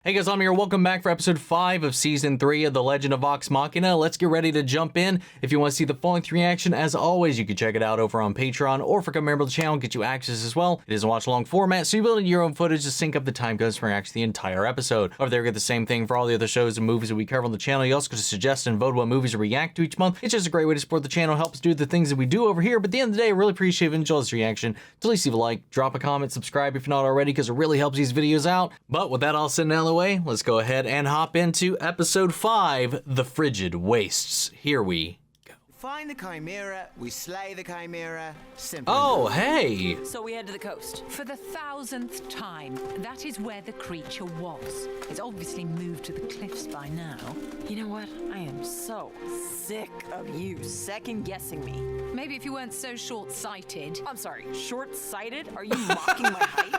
Hey guys, I'm here. Welcome back for episode 5 of season 3 of The Legend of Vox Machina. Let's get ready to jump in. If you want to see the full length reaction, as always, you can check it out over on Patreon or for a member of the channel, get you access as well. It is a watch along format, so you build your own footage to sync up the time codes for actually the entire episode. Over there, you get the same thing for all the other shows and movies that we cover on the channel. You also get to suggest and vote what movies to react to each month. It's just a great way to support the channel, help us do the things that we do over here. But at the end of the day, I really appreciate if you enjoy this reaction. So please leave a like, drop a comment, subscribe if you're not already, because it really helps these videos out. But with that all said and out of the way, let's go ahead and hop into episode 5, The Frigid Wastes. Here we go. Find the Chimera, we slay the Chimera, simple. Oh, hey! So we head to the coast. For the 1000th time, that is where the creature was. It's obviously moved to the cliffs by now. You know what? I am so sick of you second-guessing me. Maybe if you weren't so short-sighted. I'm sorry, short-sighted? Are you mocking my height?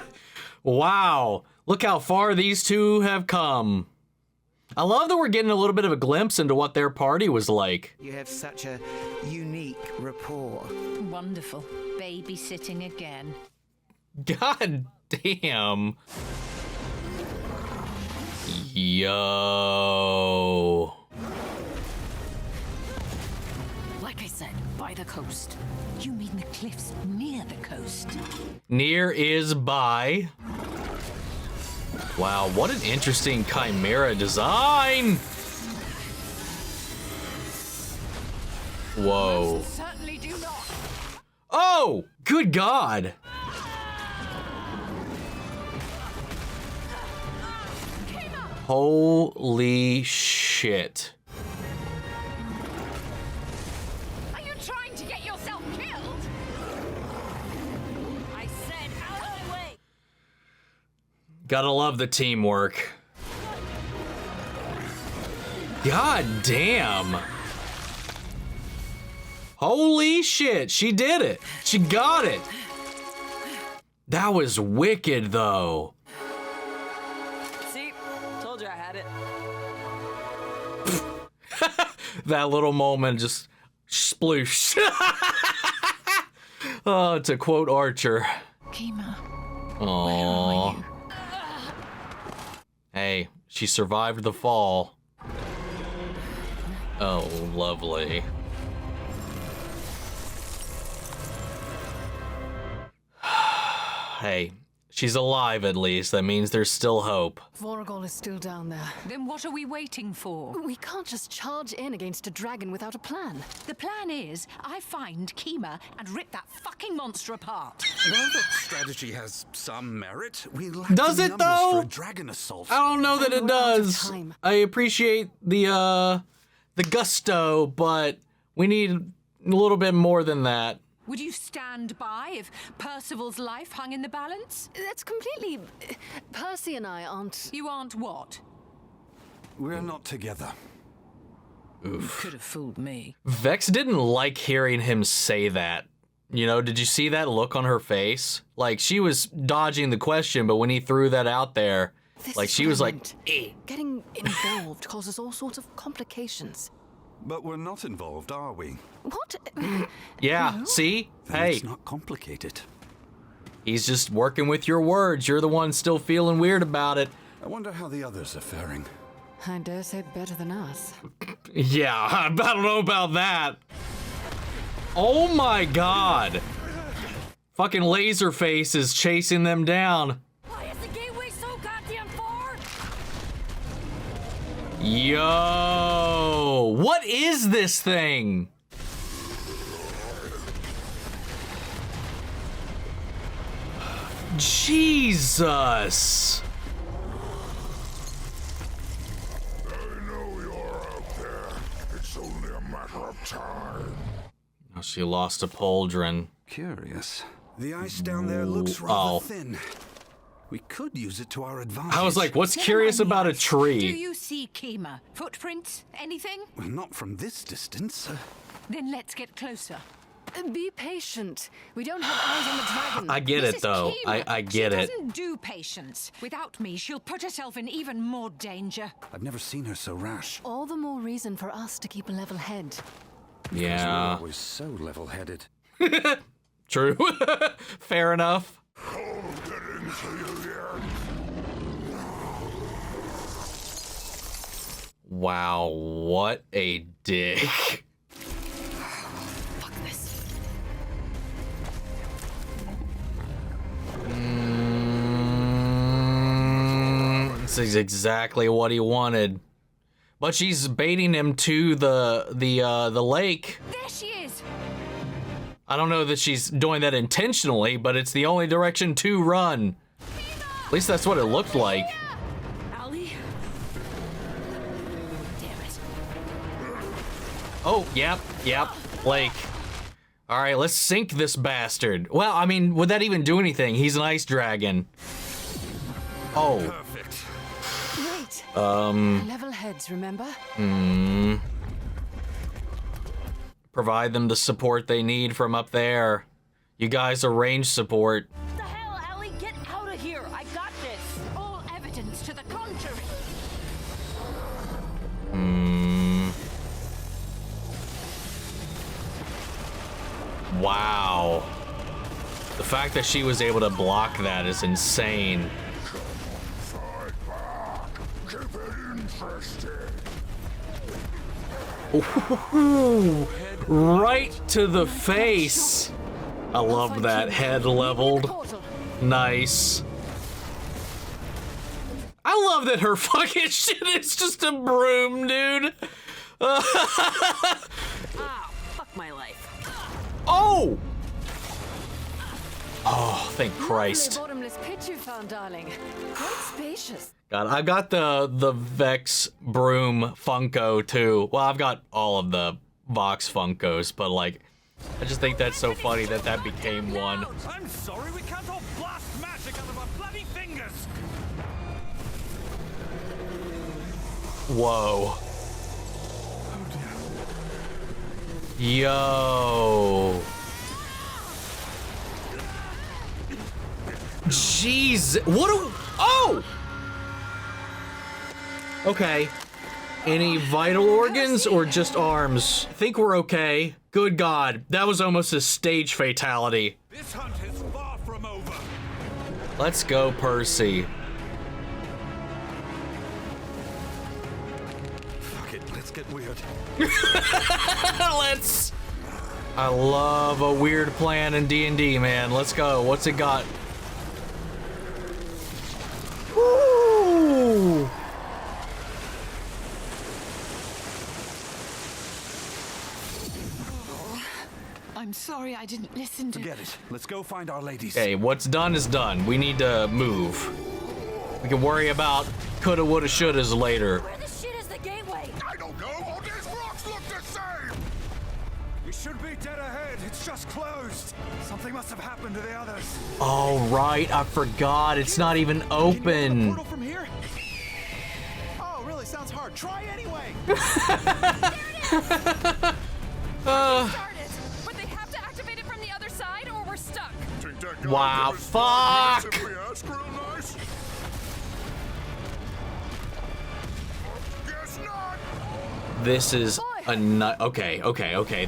Wow, look how far these two have come. I love that we're getting a little bit of a glimpse into what their party was like. You have such a unique rapport. Wonderful. Babysitting again. God damn. Yo. Like I said, by the coast. You mean the cliffs near the coast? Near is by. Wow, what an interesting Chimera design. Whoa. Certainly do not. Oh, good God. Holy shit. Are you trying to get yourself killed? I said out of the way. Gotta love the teamwork. God damn. Holy shit, she did it. She got it. That was wicked though. See? Told you I had it. That little moment just sploosh. Oh, to quote Archer. Kima, Aww. Hey, she survived the fall. Oh, lovely. Hey, she's alive at least. That means there's still hope. Vorugal is still down there. then what are we waiting for? We can't just charge in against a dragon without a plan. The plan is, I find Kima and rip that fucking monster apart. While that strategy has some merit, we lack Does the it, numbers though? for a dragon assault. I don't know that it And we're out of does. time. I appreciate the gusto, but we need a little bit more than that. Would you stand by if Percival's life hung in the balance? That's completely... Percy and I aren't... You aren't what? We're not together. Could have fooled me. Vex didn't like hearing him say that. You know, did you see that look on her face? Like, she was dodging the question, but when he threw that out there, This like, she was like, experiment, getting involved causes all sorts of complications. But we're not involved, are we? What? yeah, see? Then Hey, it's not complicated. he's just working with your words. You're the one still feeling weird about it. I wonder how the others are faring. I dare say better than us. Yeah, I don't know about that. Oh my God. Fucking Laserface is chasing them down. Why is the gateway so goddamn far? Yo, what is this thing? Jesus. I know you're out there. It's only a matter of time. Oh, she lost a pauldron. Curious. The ice down there looks rather Oh. thin. We could use it to our advantage. I was like, what's Never curious mind the about a ice. Do tree? you see Kima? Footprints? Anything? Well, not from this distance. Then let's get closer. Be patient. We don't have eyes on the dragon. I get This it is though. Kima. I get it. She doesn't do patience. Without me, she'll put herself in even more danger. I've never seen her so rash. All the more reason for us to keep a level head. We're Yeah. always so level-headed. True. Fair enough. I'll get into you yet. Wow, what a dick. Fuck this. This is exactly what he wanted. But she's baiting him to the lake. There she is! I don't know that she's doing that intentionally, but it's the only direction to run. At least that's what it looked like. Allie? Damn it. Oh, yep, lake. All right, let's sink this bastard. Well, I mean, would that even do anything? He's an ice dragon. Oh. Perfect. Wait. Level heads, remember? Provide them the support they need from up there. You guys are range support. What the hell, Allie? Get out of here! I got this! All evidence to the contrary. Wow. The fact that she was able to block that is insane. Fight back. Keep it interesting. Ooh, right to the face. I love that head leveled. Nice. I love that her fucking shit is just a broom, dude. Ah, fuck my life. Oh! Oh, thank Christ. Bottomless pit you found, darling. Quite spacious. God, I got the Vex broom Funko too. Well, I've got all of the Vox Funkos, but like, I just think that's so funny that that became one. I'm sorry, we can't all blast magic out of our bloody fingers. Whoa. Yo. Jeez. What a... Oh! Okay. Any vital organs or just arms? I think we're okay. Good God. That was almost a stage fatality. This hunt is far from over. Let's go, Percy. Fuck it, let's get weird. Let's... I love a weird plan in D&D, man. Let's go. What's it got? Woo! I'm sorry I didn't listen to... Forget it. Let's go find our ladies. Hey, what's done is done. We need to move. We can worry about coulda, woulda, shouldas later. Where the shit is the gateway? I don't know. All these rocks look the same. We should be dead ahead. It's just closed. Something must have happened to the others. Oh, right. I forgot. It's not even Can you open the open. portal from here? Oh, really? Sounds hard. Try anyway. Start it, but they have to activate it from the other side or we're stuck. Think that guy Wow, gave us 5 minutes fuck. if we ask real nice? Guess not. This is a nut. Okay.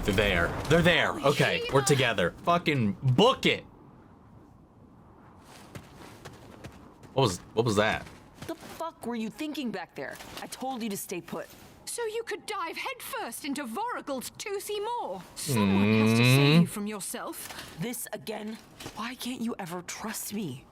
They're there. They're there. Okay, we're together. Fucking book it. What was that? The fuck were you thinking back there? I told you to stay put. So you could dive headfirst into Vorugal's toothy maw. Someone has to save you from yourself. This again? Why can't you ever trust me?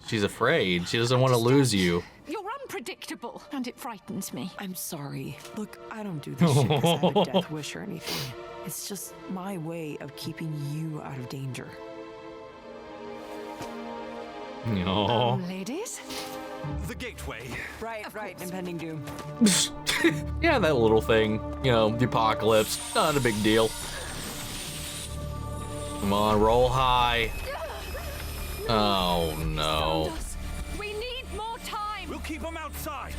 She's afraid. She doesn't want to lose you. You're unpredictable, and it frightens me. I'm sorry. Look, I don't do this shit because I have a death wish or anything. It's just my way of keeping you out of danger. No. Ladies? The gateway. Right, impending doom. Yeah, that little thing. You know, the apocalypse. Not a big deal. Come on, roll high. Oh no. We need more time. We'll keep them outside.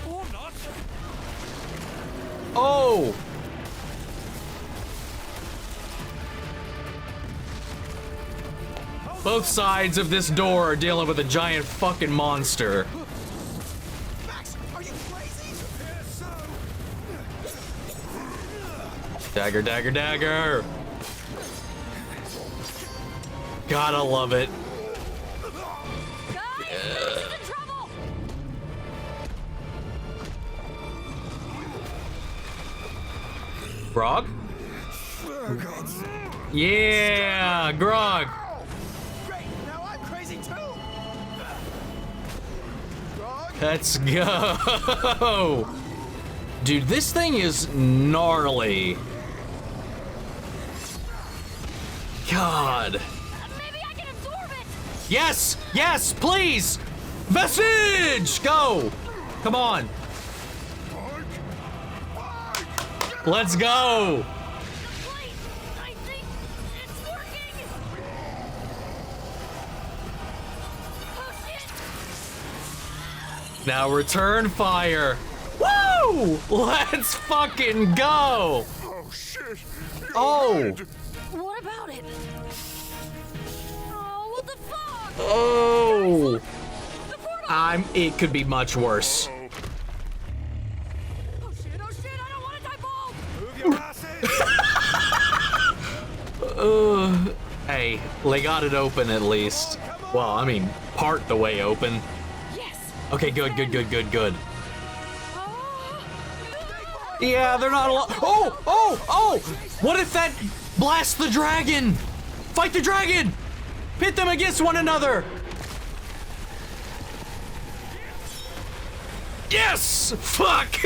Or not. Oh! Both sides of this door are dealing with a giant fucking monster. Max, are you crazy? Dagger, dagger, dagger! Gotta love it. Guys, this is in trouble. Grog? Yeah, Grog. Great, now I'm crazy too. Grog? Let's go. Dude, this thing is gnarly. God. Maybe I can absorb it. Yes, yes, please. Vestige, go. Come on. Let's go. Wait, I think it's working. Oh shit! Now return fire. Woo! Let's fucking go. Oh, shit! Oh. What about it? Oh, what the fuck? Oh. The portal! It could be much worse. Oh shit! I don't want to die bald. Move your asses! Hey, they got it open at least. Well, I mean, part the way open. Yes. Okay, good. Oh. Yeah, they're not allowed. Oh! What if that blasts the dragon? Fight the dragon! Pit them against one another! Yes! Fuck!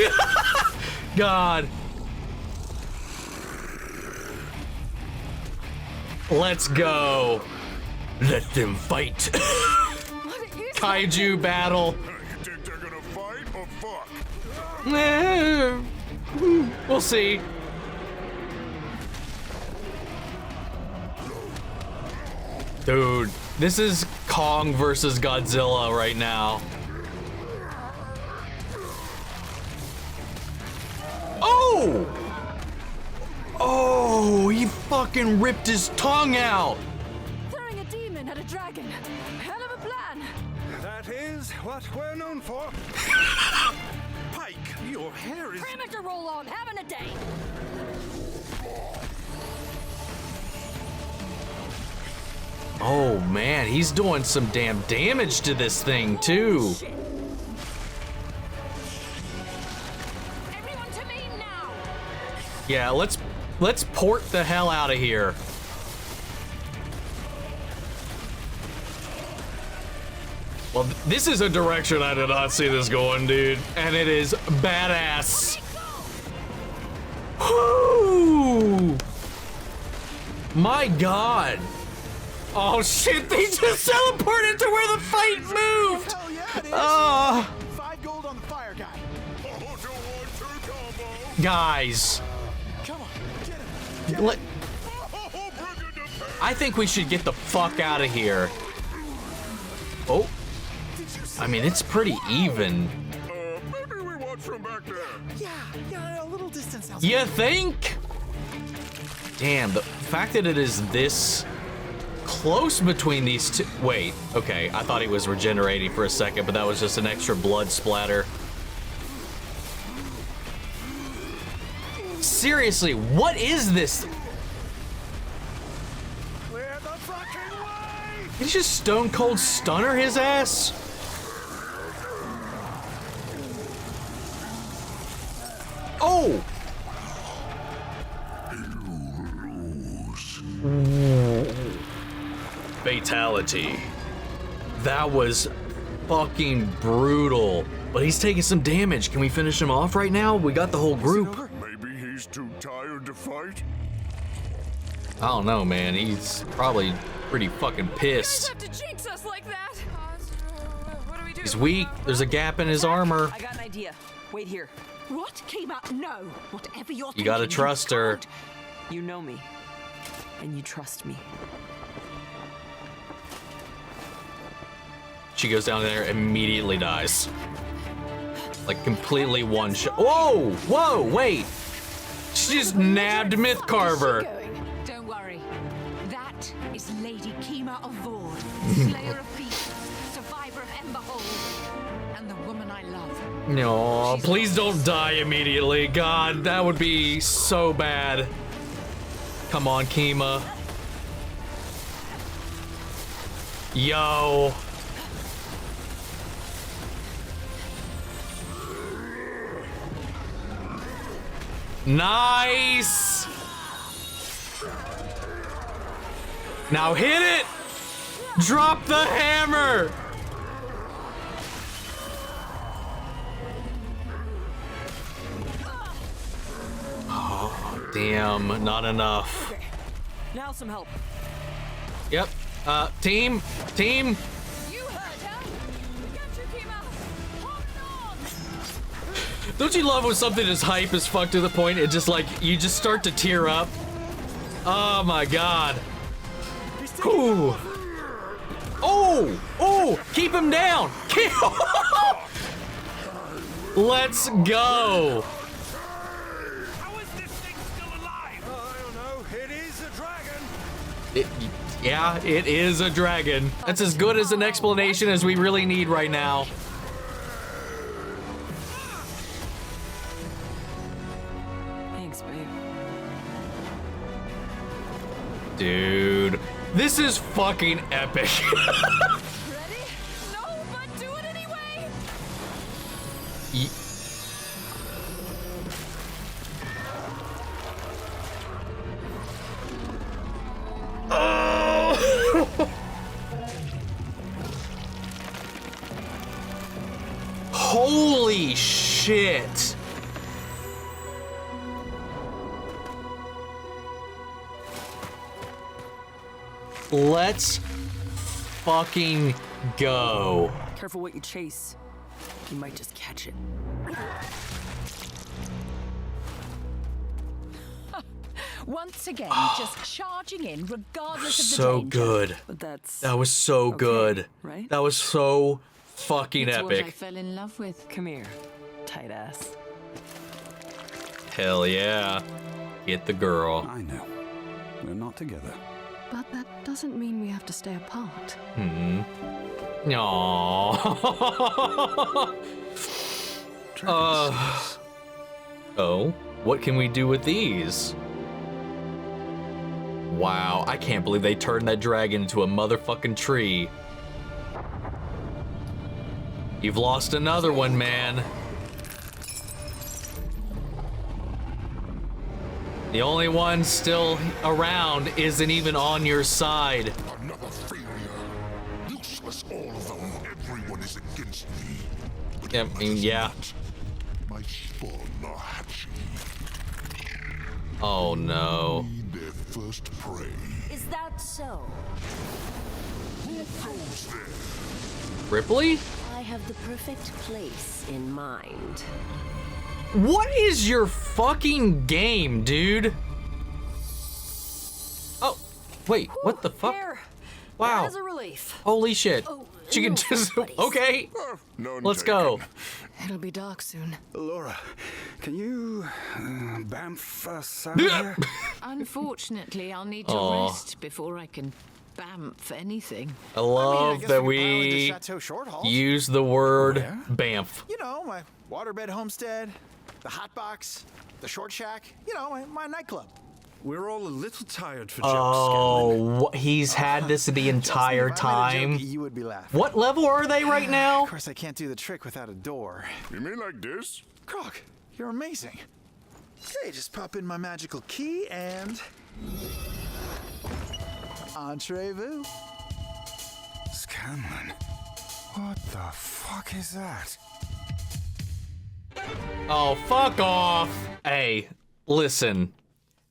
God. Let's go. Let them fight. What is Kaiju battle. You think they're gonna fight or fuck? We'll see. Dude, this is Kong versus Godzilla right now. Oh! Oh, he fucking ripped his tongue out. Throwing a demon at a dragon. Hell of a plan. That is what we're known for. Pike, your hair is... Perimeter roll on. Having a day. Oh man, he's doing some damn damage to this thing too. Everyone to me now. Yeah, let's port the hell out of here. Well, this is a direction I did not see this going, dude, and it is badass. Whoo! My God. Oh shit, they just teleported to where the fight moved! Hell yeah, it is. 5 gold on the fire guy. Oh, don't want to combo. Guys, Come on, get him. let, Oh, bring it to Percy. I think we should get the fuck out of here. Oh, I mean, it's pretty even. Maybe we watch from back there. Yeah, a little distance sounds You think? Damn, the fact that it is this close between these two. Wait, okay, I thought he was regenerating for a second, but that was just an extra blood splatter. Seriously, what is this? Clear the fucking way! Did he just stone cold stunner his ass? Oh! Fatality. That was fucking brutal. But he's taking some damage. Can we finish him off right now? We got the whole group. Maybe he's too tired to fight. I don't know, man. He's probably pretty fucking pissed. Have to jinx us like that. What do we do? He's weak. There's a gap in his armor. I got an idea. Wait here. What? Kima, no. Whatever you're You gotta thinking, trust you her. can't. You know me. And you trust me. She goes down there, immediately dies. Like completely one shot. Whoa! Whoa! Wait! She just nabbed Myth Carver. Don't worry. That is Lady Kima of Vord, Slayer of Beasts, survivor of Emberhold, and the woman I love. No, please don't die immediately. God, that would be so bad. Come on, Kima. Yo. Nice! Now hit it! Drop the hammer! Oh, damn, not enough. Okay, now some help. Yep, team! You heard her. We got you, Kima. Hold on. Don't you love when something is hype as fuck to the point it just like, you just start to tear up? Oh my god. Ooh. Oh! Oh! Keep him down! Let's go! How is this thing still alive? I don't know. It is a dragon. Yeah, it is a dragon. That's as good as an explanation as we really need right now. Thanks, babe. Dude, this is fucking epic. Ready? No, but do it anyway. Holy shit. Let's fucking go. Careful what you chase. You might just catch it. Once again, just charging in regardless of the So danger. good. But that's That was so okay, good. right? That was so fucking It's what I epic. fell in love with. Come here, tight ass. Hell yeah. Get the girl. I know. We're not together. But that doesn't mean we have to stay apart. Aww. Oh, what can we do with these? Wow, I can't believe they turned that dragon into a motherfucking tree. You've lost another one, man. The only one still around isn't even on your side. Another failure. Useless, all of them. Everyone is against me. But Yeah, it matters yeah. not. My spawn are hatching. Oh no. Be their first prey. Is that so? Who goes there? Ripley? I have the perfect place in mind. What is your fucking game, dude? Oh, wait, what the fuck? There. Wow. That is a relief. Holy shit. She can no just, buddies. okay. None Let's go. taken. It'll be dark soon. Allura, can you bamf us out here? Unfortunately, I'll need to Aw. rest before I can bamf anything. I love guess that we could pile into we Chateau Shorthalt. use the word Where? bamf. You know, my waterbed homestead, the hot box, the short shack. You know, my nightclub. We're all a little tired for Oh, he's had this the entire Trust me, if I made a time. joke, you would be laughing. What level are they right now? Of course, I can't do the trick without a door. You mean like this? Grog, you're amazing. Hey, just pop in my magical key and... Entrez-vous. Scanlan. What the fuck is that? Oh, fuck off. Hey, listen.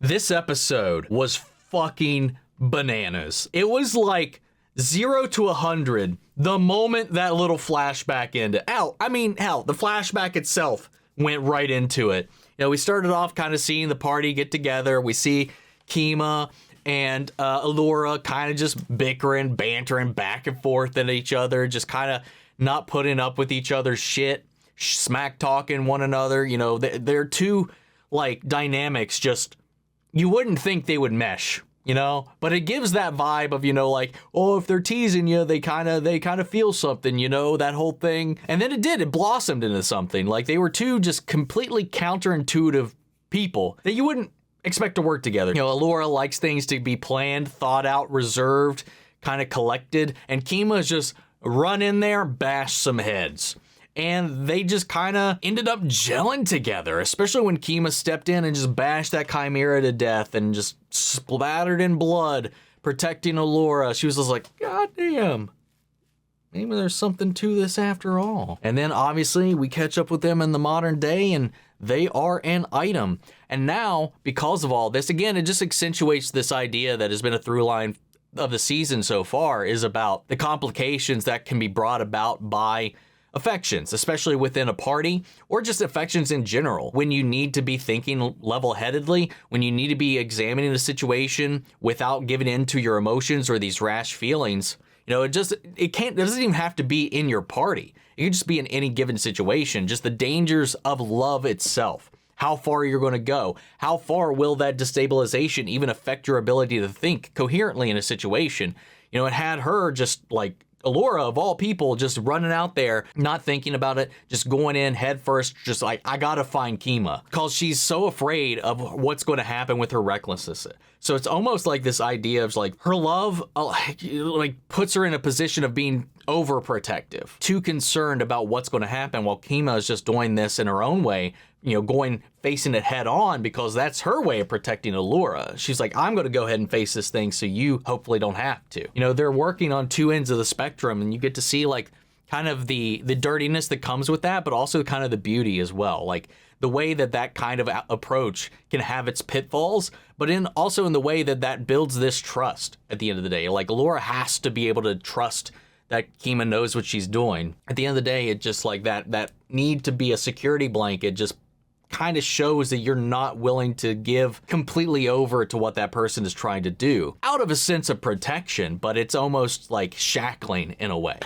This episode was fucking bananas. It was like 0 to 100 the moment that little flashback ended. Hell, the flashback itself went right into it. You know, we started off kind of seeing the party get together. We see Kima and Allura kind of just bickering, bantering back and forth at each other, just kind of not putting up with each other's shit, smack talking one another. You know, they're two like dynamics just, you wouldn't think they would mesh, you know, but it gives that vibe of, you know, like, oh, if they're teasing you, they kind of feel something, you know, that whole thing. And then it blossomed into something. Like they were two just completely counterintuitive people that you wouldn't expect to work together. You know, Allura likes things to be planned, thought out, reserved, kind of collected, and Kima's just run in there, bash some heads. and they just kind of ended up gelling together, especially when Kima stepped in and just bashed that Chimera to death and just splattered in blood, protecting Allura. She was just like, God damn. Maybe there's something to this after all. And then obviously we catch up with them in the modern day and they are an item. And now, because of all this, again, it just accentuates this idea that has been a through line of the season so far, is about the complications that can be brought about by affections, especially within a party, or just affections in general. When you need to be thinking level-headedly, when you need to be examining a situation without giving in to your emotions or these rash feelings, you know, it doesn't even have to be in your party. It can just be in any given situation, just the dangers of love itself. How far you're going to go. How far will that destabilization even affect your ability to think coherently in a situation? You know, it had her just like Allura, of all people, just running out there, not thinking about it, just going in head first, just like, I gotta find Kima, because she's so afraid of what's going to happen with her recklessness. So it's almost like this idea of like her love like puts her in a position of being overprotective, too concerned about what's going to happen, while Kima is just doing this in her own way, you know, facing it head on, because that's her way of protecting Allura. She's like, I'm going to go ahead and face this thing so you hopefully don't have to. You know, they're working on two ends of the spectrum, and you get to see like kind of the dirtiness that comes with that, but also kind of the beauty as well. Like the way that kind of approach can have its pitfalls, but also in the way that builds this trust at the end of the day. Like Allura has to be able to trust that Kima knows what she's doing. At the end of the day, it just like that need to be a security blanket just kind of shows that you're not willing to give completely over to what that person is trying to do out of a sense of protection, but it's almost like shackling in a way.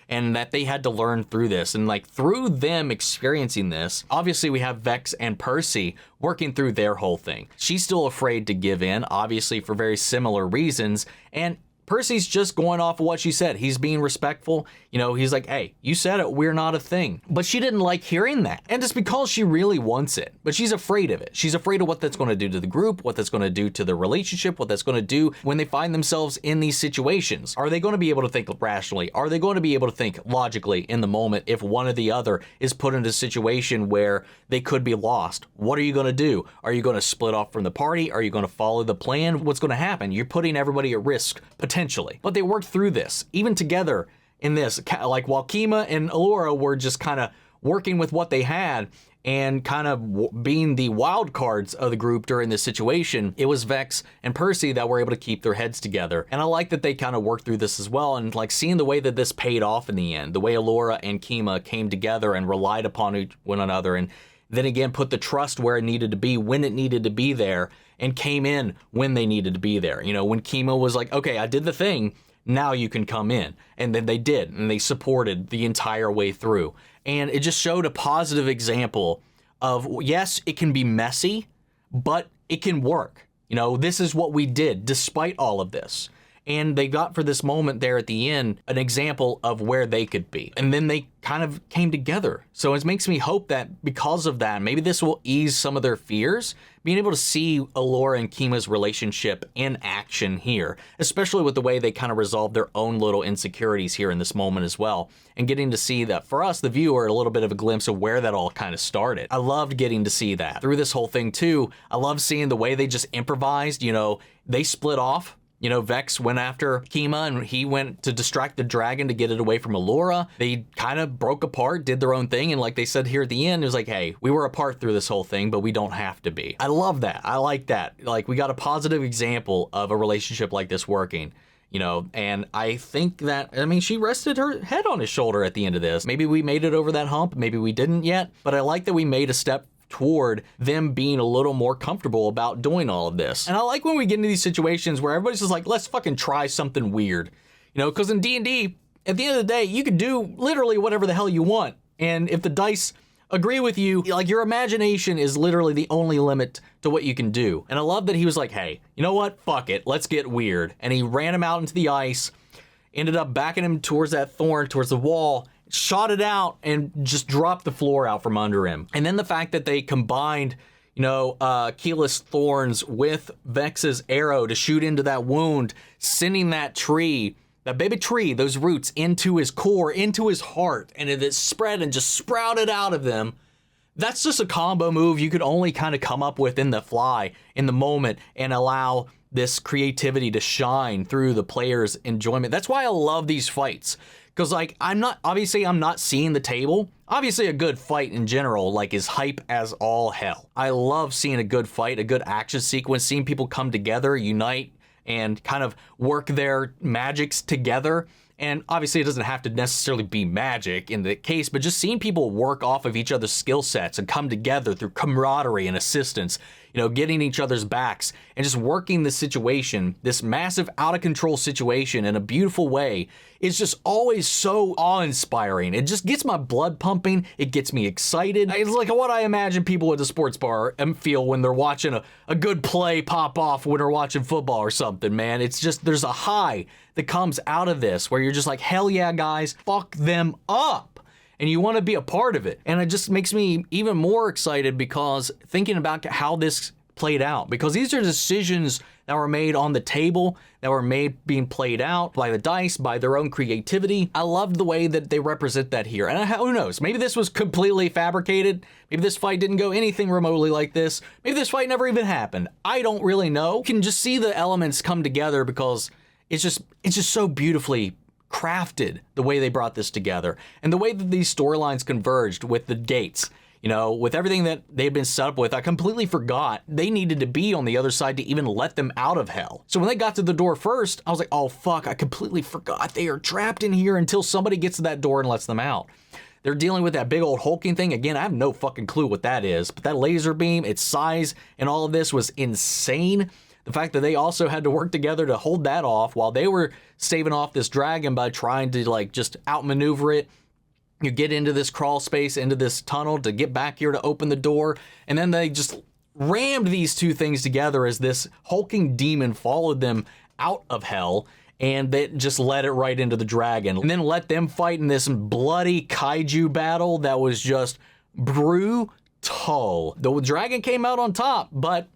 And that they had to learn through this, and like through them experiencing this, obviously we have Vex and Percy working through their whole thing. She's still afraid to give in, obviously for very similar reasons, and Percy's just going off of what she said. He's being respectful. You know, he's like, hey, you said it, we're not a thing. But she didn't like hearing that. And it's because she really wants it, but she's afraid of it. She's afraid of what that's going to do to the group, what that's going to do to the relationship, what that's going to do when they find themselves in these situations. Are they going to be able to think rationally? Are they going to be able to think logically in the moment if one or the other is put into a situation where they could be lost? What are you going to do? Are you going to split off from the party? Are you going to follow the plan? What's going to happen? You're putting everybody at risk, potentially. But they worked through this, even together in this, like while Kima and Allura were just kind of working with what they had and kind of being the wild cards of the group during this situation, it was Vex and Percy that were able to keep their heads together. And I like that they kind of worked through this as well, and like seeing the way that this paid off in the end, the way Allura and Kima came together and relied upon one another, and then again put the trust where it needed to be when it needed to be there, and came in when they needed to be there. You know, when Kima was like, okay, I did the thing, now you can come in. And then they did, and they supported the entire way through. And it just showed a positive example of, yes, it can be messy, but it can work. You know, this is what we did despite all of this. And they got, for this moment there at the end, an example of where they could be. And then they kind of came together. So it makes me hope that because of that, maybe this will ease some of their fears, being able to see Allura and Kima's relationship in action here, especially with the way they kind of resolve their own little insecurities here in this moment as well. And getting to see that, for us, the viewer, a little bit of a glimpse of where that all kind of started. I loved getting to see that. Through this whole thing too, I love seeing the way they just improvised. You know, they split off. You know, Vex went after Kima and he went to distract the dragon to get it away from Allura. They kind of broke apart, did their own thing, and like they said here at the end, it was like, hey, we were apart through this whole thing, but we don't have to be. I love that. I like that. Like, we got a positive example of a relationship like this working. You know, and I think that, I mean, she rested her head on his shoulder at the end of this. Maybe we made it over that hump, maybe we didn't yet, but I like that we made a step toward them being a little more comfortable about doing all of this. And I like when we get into these situations where everybody's just like, let's fucking try something weird. You know, because in D&D, at the end of the day, you can do literally whatever the hell you want. And if the dice agree with you, like, your imagination is literally the only limit to what you can do. And I love that he was like, hey, you know what? Fuck it. Let's get weird. And he ran him out into the ice, ended up backing him towards that thorn, towards the wall, shot it out, and just dropped the floor out from under him. And then the fact that they combined, you know, Keyleth's thorns with Vex's arrow to shoot into that wound, sending that tree that baby tree, those roots into his core, into his heart, and it is spread and just sprouted out of them. That's just a combo move you could only kind of come up with in the fly, in the moment, and allow this creativity to shine through the player's enjoyment. That's why I love these fights. Because, like, I'm not seeing the table. Obviously, a good fight in general, like, is hype as all hell. I love seeing a good fight, a good action sequence, seeing people come together, unite, and kind of work their magics together. And obviously, it doesn't have to necessarily be magic in the case, but just seeing people work off of each other's skill sets and come together through camaraderie and assistance, you know, getting each other's backs and just working the situation, this massive out of control situation in a beautiful way is just always so awe-inspiring. It just gets my blood pumping. It gets me excited. It's like what I imagine people at the sports bar feel when they're watching a good play pop off when they're watching football or something, man. It's just, there's a high that comes out of this where you're just like, hell yeah, guys, fuck them up. And you want to be a part of it. And it just makes me even more excited because thinking about how this played out, because these are decisions that were made on the table, that were made being played out by the dice, by their own creativity. I loved the way that they represent that here. And who knows, maybe this was completely fabricated. Maybe this fight didn't go anything remotely like this. Maybe this fight never even happened. I don't really know. You can just see the elements come together because it's just so beautifully crafted, the way they brought this together and the way that these storylines converged with the gates. You know, with everything that they've been set up with, I completely forgot they needed to be on the other side to even let them out of hell. So when they got to the door first, I was like, oh fuck, I completely forgot they are trapped in here until somebody gets to that door and lets them out. They're dealing with that big old hulking thing. Again, I have no fucking clue what that is, but that laser beam, its size and all of this was insane. The fact that they also had to work together to hold that off while they were staving off this dragon by trying to like just outmaneuver it. You get into this crawl space, into this tunnel to get back here to open the door. And then they just rammed these two things together as this hulking demon followed them out of hell. And they just let it right into the dragon. And then let them fight in this bloody kaiju battle that was just brutal. The dragon came out on top, but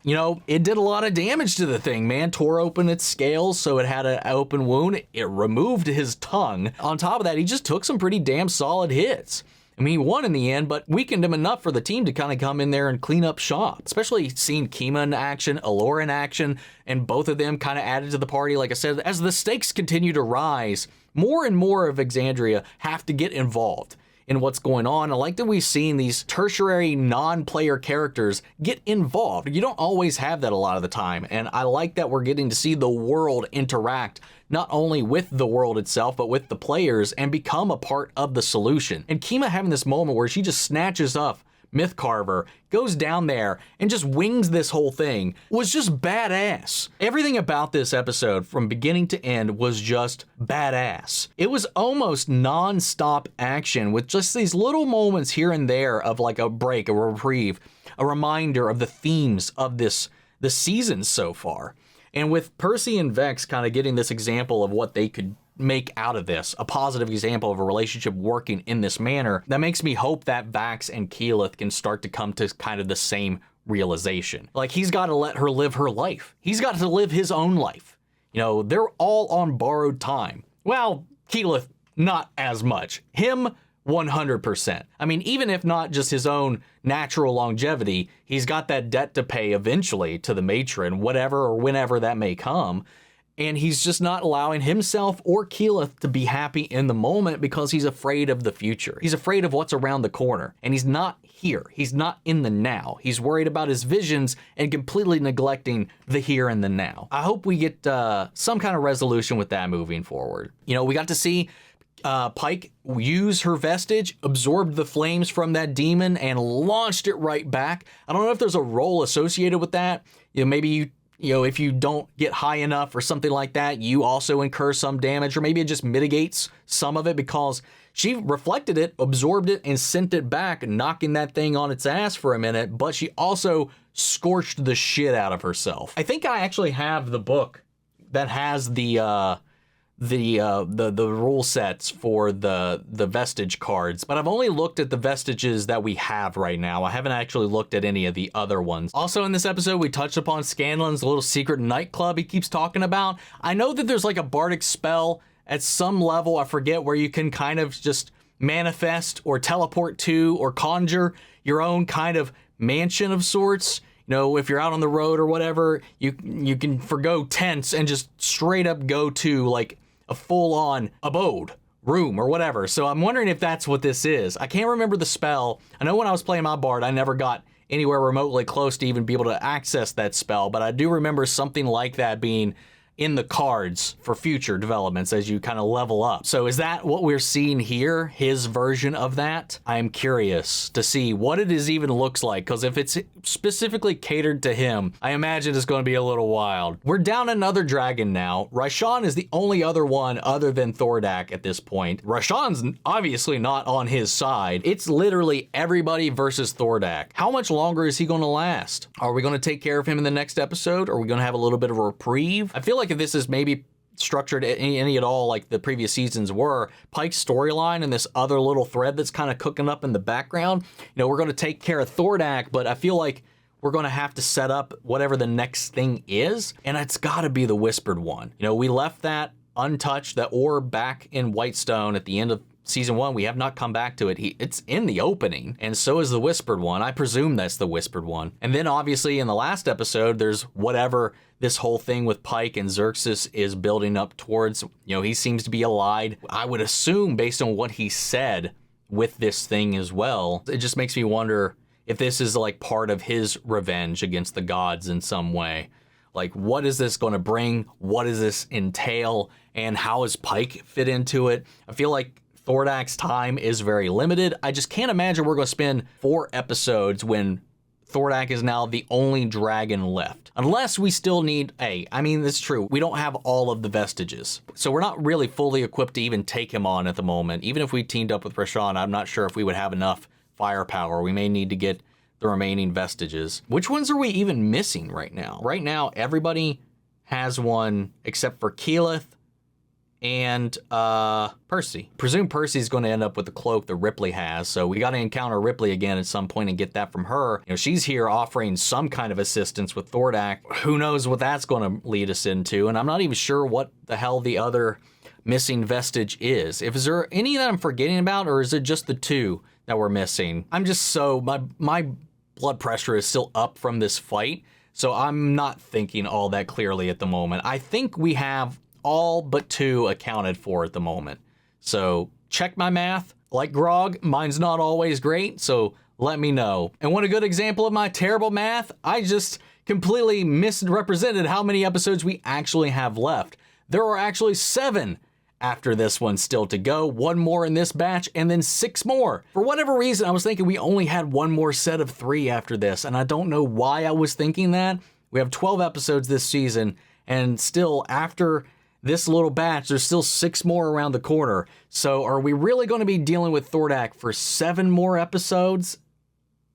you know, it did a lot of damage to the thing, man. Tore open its scales, so it had an open wound. It removed his tongue. On top of that, he just took some pretty damn solid hits. I mean, he won in the end, but weakened him enough for the team to kind of come in there and clean up shop. Especially seeing Kima in action, Allura in action, and both of them kind of added to the party. Like I said, as the stakes continue to rise, more and more of Vex'ahlia have to get involved in what's going on. I like that we've seen these tertiary non-player characters get involved. You don't always have that a lot of the time, and I like that we're getting to see the world interact not only with the world itself, but with the players and become a part of the solution. And Kima having this moment where she just snatches up Mythcarver, goes down there and just wings this whole thing was just badass. Everything about this episode from beginning to end was just badass. It was almost non-stop action with just these little moments here and there of like a break, a reprieve, a reminder of the themes of the season so far. And with Percy and Vex kind of getting this example of what they could make out of this, a positive example of a relationship working in this manner, that makes me hope that Vax and Keyleth can start to come to kind of the same realization. Like, he's got to let her live her life. He's got to live his own life. You know, they're all on borrowed time. Well, Keyleth, not as much. Him, 100%. I mean, even if not just his own natural longevity, he's got that debt to pay eventually to the matron, whatever or whenever that may come. And he's just not allowing himself or Keyleth to be happy in the moment because he's afraid of the future. He's afraid of what's around the corner. And he's not here. He's not in the now. He's worried about his visions and completely neglecting the here and the now. I hope we get some kind of resolution with that moving forward. You know, we got to see Pike use her vestige, absorbed the flames from that demon, and launched it right back. I don't know if there's a role associated with that. You know, maybe you know, if you don't get high enough or something like that, you also incur some damage, or maybe it just mitigates some of it because she reflected it, absorbed it, and sent it back, knocking that thing on its ass for a minute, but she also scorched the shit out of herself. I think I actually have the book that has the the rule sets for the vestige cards, but I've only looked at the vestiges that we have right now. I haven't actually looked at any of the other ones. Also in this episode, we touched upon Scanlan's little secret nightclub he keeps talking about. I know that there's like a bardic spell at some level, I forget, where you can kind of just manifest or teleport to or conjure your own kind of mansion of sorts. You know, if you're out on the road or whatever, you can forgo tents and just straight up go to like a full-on abode, room, or whatever. So I'm wondering if that's what this is. I can't remember the spell. I know when I was playing my bard, I never got anywhere remotely close to even be able to access that spell, but I do remember something like that being in the cards for future developments as you kind of level up. So is that what we're seeing here? His version of that? I'm curious to see what it is even looks like, because if it's specifically catered to him, I imagine it's going to be a little wild. We're down another dragon now. Ryshan is the only other one other than Thordak at this point. Ryshan's obviously not on his side. It's literally everybody versus Thordak. How much longer is he going to last? Are we going to take care of him in the next episode? Are we going to have a little bit of a reprieve? I feel like if this is maybe structured any at all like the previous seasons were, Pike's storyline and this other little thread that's kind of cooking up in the background, you know, we're going to take care of Thordak, but I feel like we're going to have to set up whatever the next thing is, and it's got to be the Whispered One. You know, we left that untouched, that orb back in Whitestone at the end of season 1. We have not come back to it. It's in the opening, and so is the Whispered One. I presume that's the Whispered One. And then obviously in the last episode, there's whatever this whole thing with Pike and Xerxes is building up towards. You know, he seems to be allied, I would assume, based on what he said, with this thing as well. It just makes me wonder if this is like part of his revenge against the gods in some way. Like, what is this going to bring? What does this entail? And how does Pike fit into it? I feel like Thordak's time is very limited. I just can't imagine we're going to spend 4 episodes when Thordak is now the only dragon left. Unless we still need I mean, it's true, we don't have all of the vestiges. So we're not really fully equipped to even take him on at the moment. Even if we teamed up with Ryshan, I'm not sure if we would have enough firepower. We may need to get the remaining vestiges. Which ones are we even missing right now? Right now, everybody has one except for Keyleth and Percy. Presume Percy's going to end up with the cloak that Ripley has, so we got to encounter Ripley again at some point and get that from her. You know, she's here offering some kind of assistance with Thordak. Who knows what that's going to lead us into, and I'm not even sure what the hell the other missing vestige is. Is there any that I'm forgetting about, or is it just the 2 that we're missing? I'm just so, my blood pressure is still up from this fight, so I'm not thinking all that clearly at the moment. I think we have all but 2 accounted for at the moment. So check my math. Like Grog, mine's not always great, so let me know. And what a good example of my terrible math, I just completely misrepresented how many episodes we actually have left. There are actually 7 after this one still to go, 1 more in this batch, and then 6 more. For whatever reason, I was thinking we only had 1 more set of 3 after this, and I don't know why I was thinking that. We have 12 episodes this season, and still after this little batch, there's still 6 more around the corner. So are we really going to be dealing with Thordak for 7 more episodes?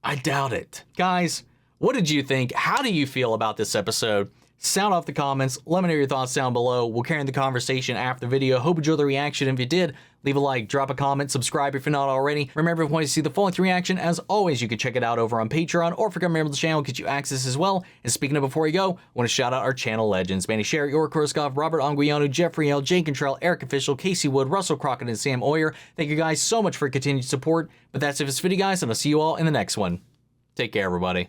I doubt it. Guys, what did you think? How do you feel about this episode? Sound off the comments. Let me know your thoughts down below. We'll carry on the conversation after the video. Hope you enjoyed the reaction. If you did, leave a like, drop a comment, subscribe if you're not already. Remember, if you want to see the full-length reaction, as always, you can check it out over on Patreon, or if you're a member of the channel, get you access as well. And speaking of before you go, I want to shout out our channel legends: Manny Sherry, Yor Korskov, Robert Anguiano, Jeffrey L, Jane Contrell, Eric Official, Casey Wood, Russell Crockett, and Sam Oyer. Thank you guys so much for your continued support. But that's it for this video, guys, and I'll see you all in the next one. Take care, everybody.